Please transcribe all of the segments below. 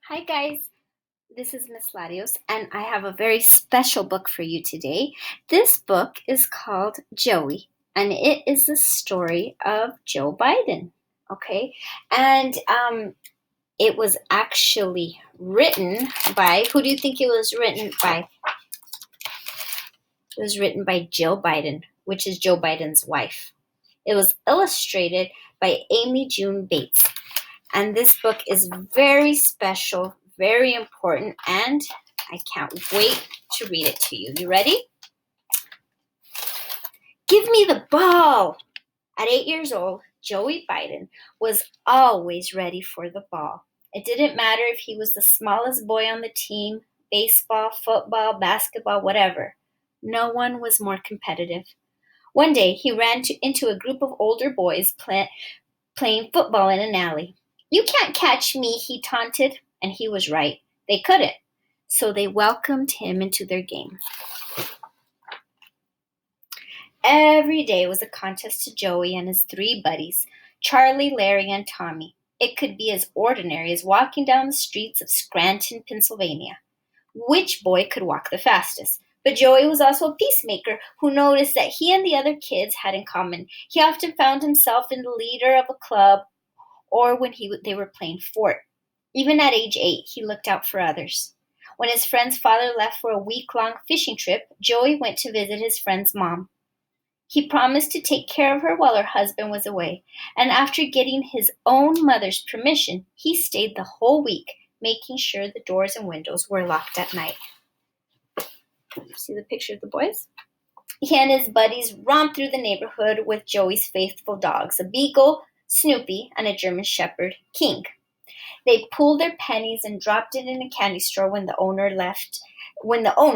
Hi, guys. This is Miss Latios, and I have a very special book for you today. This book is called Joey, and it is the story of Joe Biden. Okay, and it was actually written by who do you think it was written by? It was written by Jill Biden, which is Joe Biden's wife. It was illustrated by Amy June Bates. And this book is very special, very important, and I can't wait to read it to you. You ready? Give me the ball! At 8 years old, Joey Biden was always ready for the ball. It didn't matter if he was the smallest boy on the team, baseball, football, basketball, whatever. No one was more competitive. One day, he ran into a group of older boys playing football in an alley. "You can't catch me," he taunted, and he was right. They couldn't. So they welcomed him into their game. Every day was a contest to Joey and his three buddies, Charlie, Larry, and Tommy. It could be as ordinary as walking down the streets of Scranton, Pennsylvania. Which boy could walk the fastest? But Joey was also a peacemaker who noticed that he and the other kids had in common. He often found himself in the leader of a club or when they were playing fort. Even at age 8, he looked out for others. When his friend's father left for a week-long fishing trip, Joey went to visit his friend's mom. He promised to take care of her while her husband was away, and after getting his own mother's permission, he stayed the whole week, making sure the doors and windows were locked at night. See the picture of the boys? He and his buddies romped through the neighborhood with Joey's faithful dogs, a beagle, Snoopy, and a German Shepherd, King. They pooled their pennies and dropped it in a candy store when the owner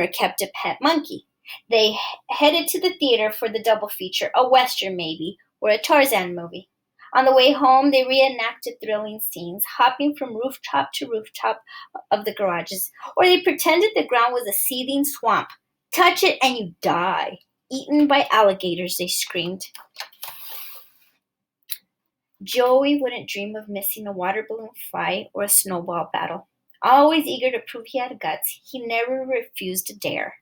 kept a pet monkey. They headed to the theater for the double feature, a Western maybe, or a Tarzan movie. On the way home, they reenacted thrilling scenes, hopping from rooftop to rooftop of the garages, or they pretended the ground was a seething swamp. "Touch it and you die." "Eaten by alligators," they screamed. Joey wouldn't dream of missing a water balloon fight or a snowball battle. Always eager to prove he had guts, he never refused a dare,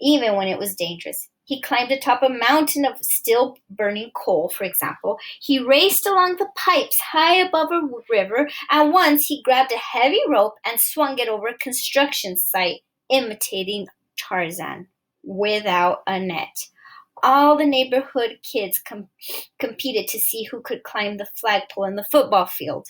even when it was dangerous. He climbed atop a mountain of still burning coal, for example. He raced along the pipes high above a river, and once he grabbed a heavy rope and swung it over a construction site, imitating Tarzan, without a net. All the neighborhood kids competed to see who could climb the flagpole in the football field.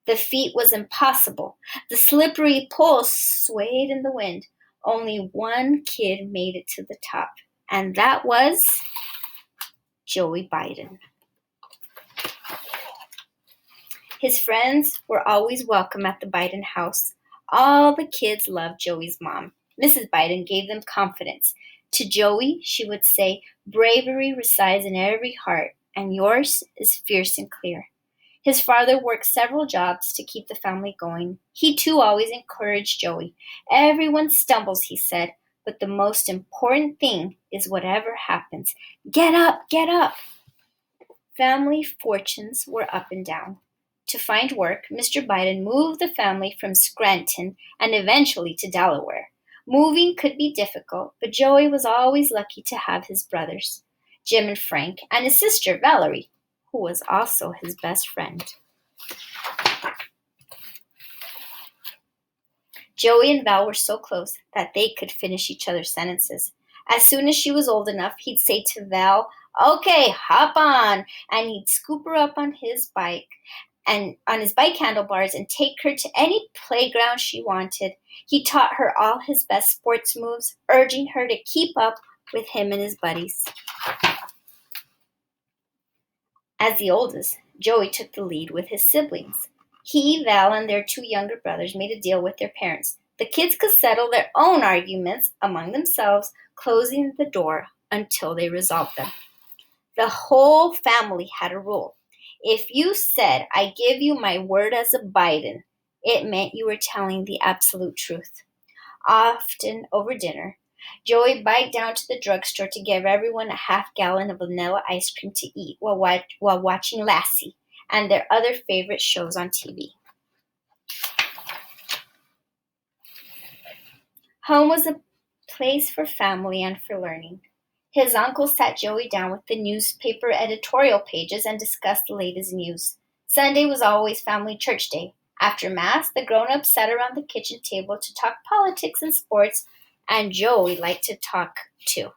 The feat was impossible. The slippery pole swayed in the wind. Only one kid made it to the top, and that was Joey Biden. His friends were always welcome at the Biden house. All the kids loved Joey's mom. Mrs. Biden gave them confidence. To Joey, she would say, "Bravery resides in every heart, and yours is fierce and clear." His father worked several jobs to keep the family going. He too always encouraged Joey. "Everyone stumbles," he said, "but the most important thing is whatever happens, get up, get up." Family fortunes were up and down. To find work, Mr. Biden moved the family from Scranton and eventually to Delaware. Moving could be difficult, but Joey was always lucky to have his brothers, Jim and Frank, and his sister, Valerie, who was also his best friend. Joey and Val were so close that they could finish each other's sentences. As soon as she was old enough, he'd say to Val, "Okay, hop on," and he'd scoop her up on his bike handlebars and take her to any playground she wanted. He taught her all his best sports moves, urging her to keep up with him and his buddies. As the oldest, Joey took the lead with his siblings. He, Val, and their two younger brothers made a deal with their parents. The kids could settle their own arguments among themselves, closing the door until they resolved them. The whole family had a rule. If you said, "I give you my word as a Biden," it meant you were telling the absolute truth. Often over dinner, Joey biked down to the drugstore to give everyone a half-gallon of vanilla ice cream to eat while watching Lassie and their other favorite shows on TV. Home was a place for family and for learning. His uncle sat Joey down with the newspaper editorial pages and discussed the latest news. Sunday was always family church day. After Mass, the grown-ups sat around the kitchen table to talk politics and sports, and Joey liked to talk too.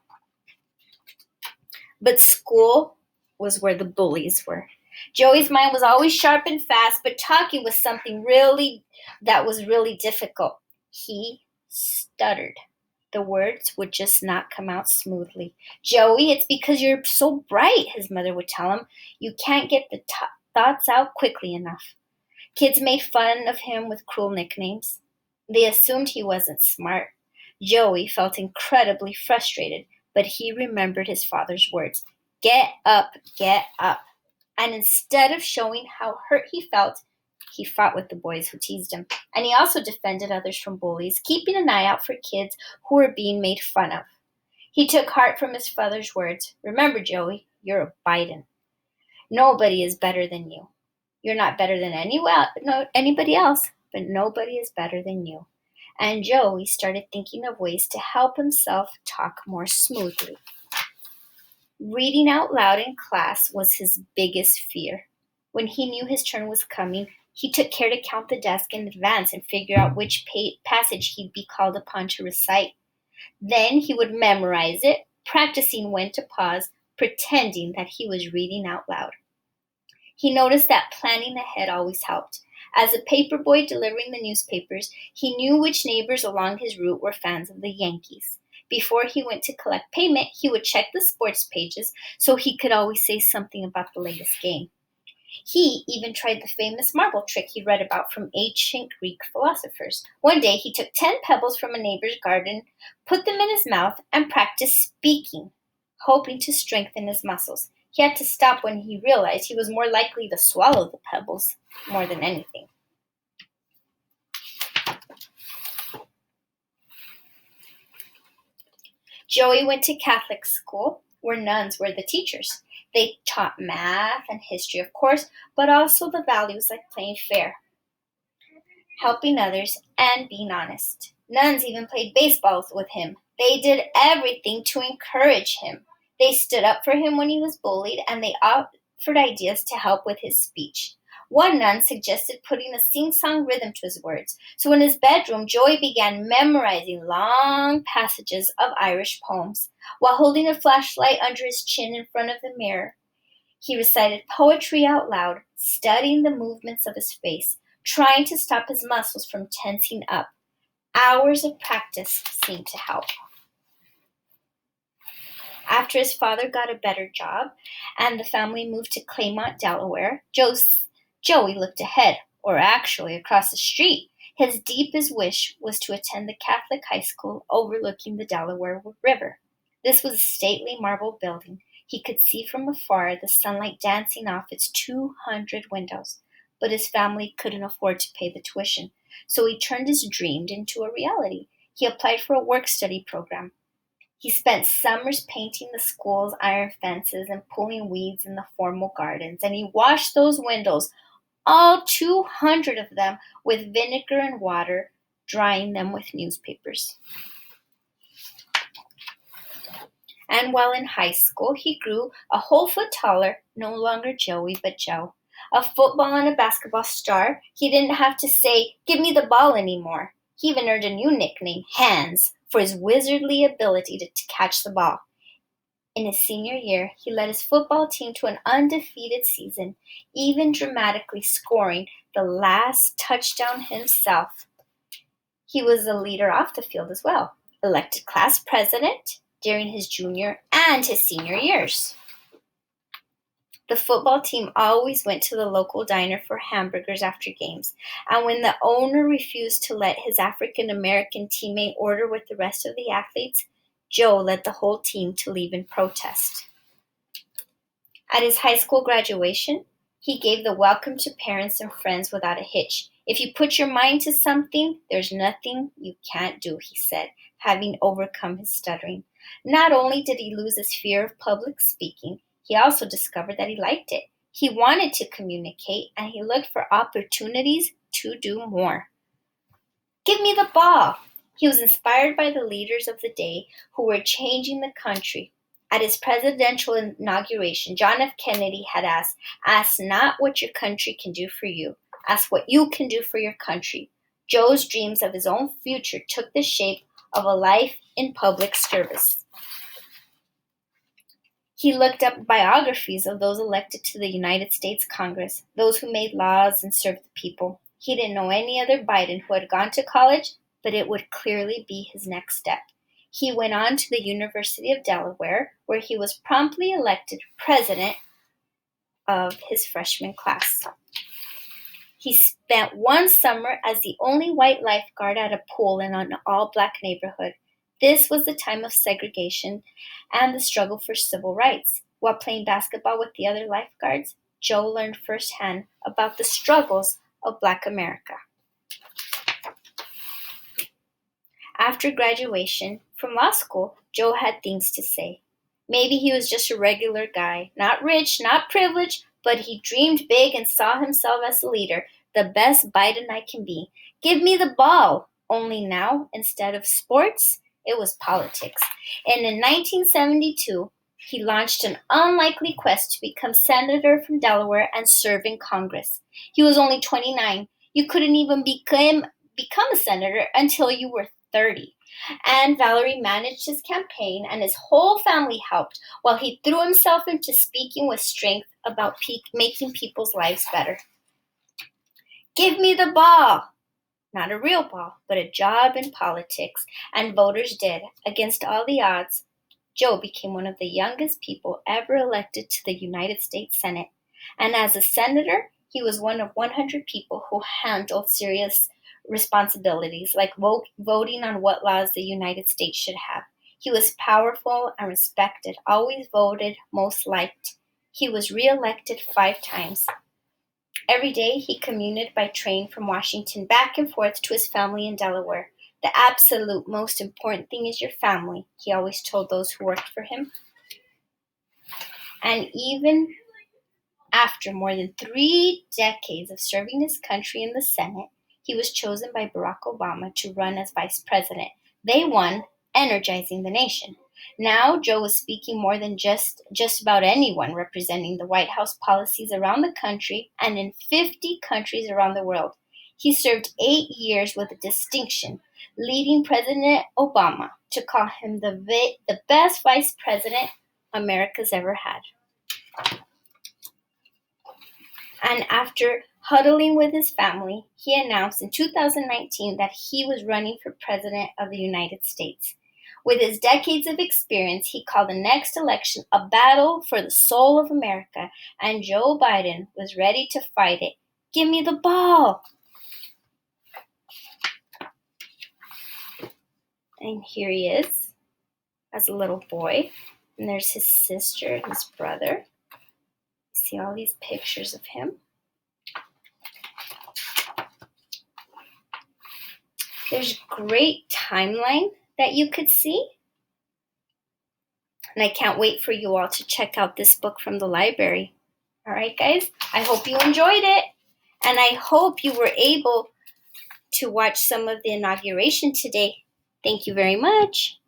But school was where the bullies were. Joey's mind was always sharp and fast, but talking was something that was really difficult. He stuttered. The words would just not come out smoothly. Joey, it's because you're so bright, his mother would tell him. You can't get the thoughts out quickly enough. Kids made fun of him with cruel nicknames. They assumed he wasn't smart. Joey felt incredibly frustrated, but he remembered his father's words. Get up, get up. And instead of showing how hurt he felt, he fought with the boys who teased him. And he also defended others from bullies, keeping an eye out for kids who were being made fun of. He took heart from his father's words. Remember, Joey, you're a Biden. Nobody is better than you. You're not better than anybody else, but nobody is better than you. And Joey started thinking of ways to help himself talk more smoothly. Reading out loud in class was his biggest fear. When he knew his turn was coming, he took care to count the desk in advance and figure out which passage he'd be called upon to recite. Then he would memorize it, practicing when to pause, pretending that he was reading out loud. He noticed that planning ahead always helped. As a paper boy delivering the newspapers, he knew which neighbors along his route were fans of the Yankees. Before he went to collect payment, he would check the sports pages so he could always say something about the latest game. He even tried the famous marble trick he read about from ancient Greek philosophers. One day he took 10 pebbles from a neighbor's garden, put them in his mouth, and practiced speaking, hoping to strengthen his muscles. He had to stop when he realized he was more likely to swallow the pebbles more than anything. Joey went to Catholic school, where nuns were the teachers. They taught math and history, of course, but also the values like playing fair, helping others, and being honest. Nuns even played baseball with him. They did everything to encourage him. They stood up for him when he was bullied, and they offered ideas to help with his speech. One nun suggested putting a sing-song rhythm to his words. So in his bedroom, Joey began memorizing long passages of Irish poems. While holding a flashlight under his chin in front of the mirror, he recited poetry out loud, studying the movements of his face, trying to stop his muscles from tensing up. Hours of practice seemed to help. After his father got a better job and the family moved to Claymont, Delaware, Joey looked ahead, or actually across the street. His deepest wish was to attend the Catholic high school overlooking the Delaware River. This was a stately marble building. He could see from afar the sunlight dancing off its 200 windows, but his family couldn't afford to pay the tuition, so he turned his dream into a reality. He applied for a work-study program. He spent summers painting the school's iron fences and pulling weeds in the formal gardens, and he washed those windows, all 200 of them, with vinegar and water, drying them with newspapers. And while in high school, he grew a whole foot taller, no longer Joey, but Joe. A football and a basketball star, he didn't have to say, "Give me the ball," anymore. He even earned a new nickname, Hands, for his wizardly ability to catch the ball. In his senior year, he led his football team to an undefeated season, even dramatically scoring the last touchdown himself. He was a leader off the field as well, elected class president during his junior and his senior years. The football team always went to the local diner for hamburgers after games, and when the owner refused to let his African-American teammate order with the rest of the athletes, Joe led the whole team to leave in protest. At his high school graduation, he gave the welcome to parents and friends without a hitch. "If you put your mind to something, there's nothing you can't do," he said, having overcome his stuttering. Not only did he lose his fear of public speaking, he also discovered that he liked it. He wanted to communicate, and he looked for opportunities to do more. "Give me the ball." He was inspired by the leaders of the day who were changing the country. At his presidential inauguration, John F. Kennedy had ask not what your country can do for you, ask what you can do for your country. Joe's dreams of his own future took the shape of a life in public service. He looked up biographies of those elected to the United States Congress, those who made laws and served the people. He didn't know any other Biden who had gone to college, but it would clearly be his next step. He went on to the University of Delaware, where he was promptly elected president of his freshman class. He spent one summer as the only white lifeguard at a pool in an all-black neighborhood. This was the time of segregation and the struggle for civil rights. While playing basketball with the other lifeguards, Joe learned firsthand about the struggles of Black America. After graduation from law school, Joe had things to say. Maybe he was just a regular guy, not rich, not privileged, but he dreamed big and saw himself as a leader, the best Biden I can be. Give me the ball. Only now, instead of sports, it was politics. And in 1972, he launched an unlikely quest to become senator from Delaware and serve in Congress. He was only 29. You couldn't even become a senator until you were 30. And Valerie managed his campaign, and his whole family helped while he threw himself into speaking with strength about making people's lives better. Give me the ball. Not a real ball, but a job in politics, and voters did. Against all the odds, Joe became one of the youngest people ever elected to the United States Senate. And as a senator, he was one of 100 people who handled serious responsibilities, like voting on what laws the United States should have. He was powerful and respected, always voted, most liked. He was reelected 5 times. Every day he commuted by train from Washington back and forth to his family in Delaware. The absolute most important thing is your family, he always told those who worked for him. And even after more than 3 decades of serving his country in the Senate, he was chosen by Barack Obama to run as vice president. They won, energizing the nation. Now, Joe was speaking more than just about anyone, representing the White House policies around the country and in 50 countries around the world. He served 8 years with distinction, leading President Obama to call him the best vice president America's ever had. And after huddling with his family, he announced in 2019 that he was running for president of the United States. With his decades of experience, he called the next election a battle for the soul of America, and Joe Biden was ready to fight it. Give me the ball! And here he is as a little boy. And there's his sister and his brother. See all these pictures of him. There's a great timeline that you could see. And I can't wait for you all to check out this book from the library. All right, guys? I hope you enjoyed it. And I hope you were able to watch some of the inauguration today. Thank you very much.